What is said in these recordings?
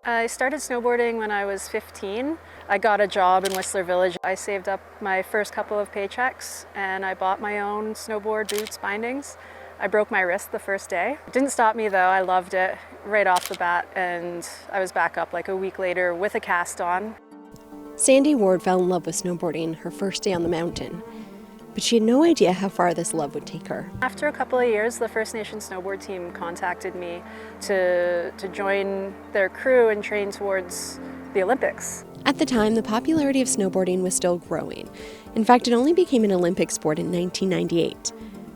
I started snowboarding when I was 15. I got a job in Whistler Village. I saved up my first couple of paychecks and I bought my own snowboard boots, bindings. I broke my wrist the first day. It didn't stop me though, I loved it right off the bat, and I was back up like a week later with a cast on. Sandy Ward fell in love with snowboarding her first day on the mountain, but she had no idea how far this love would take her. After a couple of years, the First Nations snowboard team contacted me to join their crew and train towards the Olympics. At the time, the popularity of snowboarding was still growing. In fact, it only became an Olympic sport in 1998.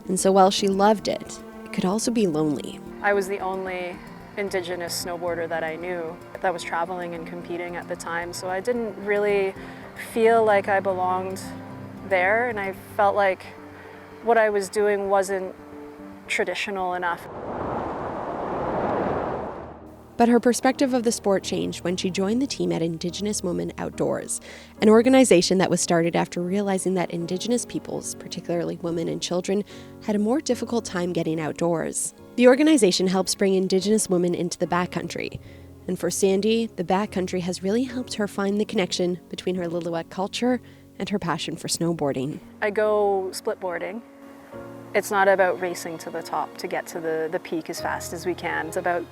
And so while she loved it, it could also be lonely. I was the only Indigenous snowboarder that I knew that was traveling and competing at the time, so I didn't really feel like I belonged there, and I felt like what I was doing wasn't traditional enough. But her perspective of the sport changed when she joined the team at Indigenous Women Outdoors, an organization that was started after realizing that Indigenous peoples, particularly women and children, had a more difficult time getting outdoors. The organization helps bring Indigenous women into the backcountry. And for Sandy, the backcountry has really helped her find the connection between her Lillooet culture and her passion for snowboarding. I go splitboarding. It's not about racing to the top to get to the peak as fast as we can. It's about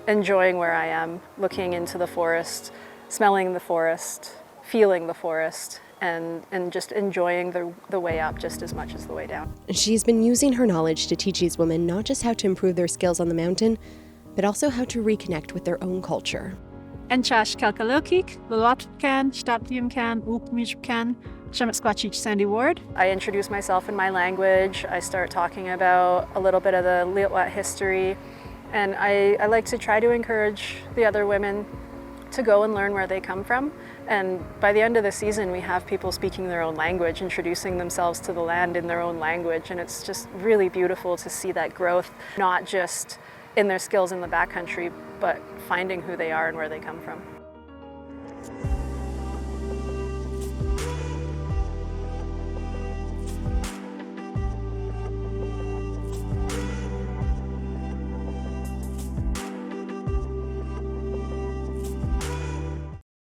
enjoying where I am, looking into the forest, smelling the forest, feeling the forest, and just enjoying the way up just as much as the way down. She's been using her knowledge to teach these women not just how to improve their skills on the mountain, but also how to reconnect with their own culture. Enchash Kalkalokik, Lulotkan, Staptiumkan, Upmishkan, Shemetsquachich Sandy Ward. I introduce myself in my language. I start talking about a little bit of the Lillooet history. And I like to try to encourage the other women to go and learn where they come from. And by the end of the season, we have people speaking their own language, introducing themselves to the land in their own language. And it's just really beautiful to see that growth, not just in their skills in the backcountry, but finding who they are and where they come from.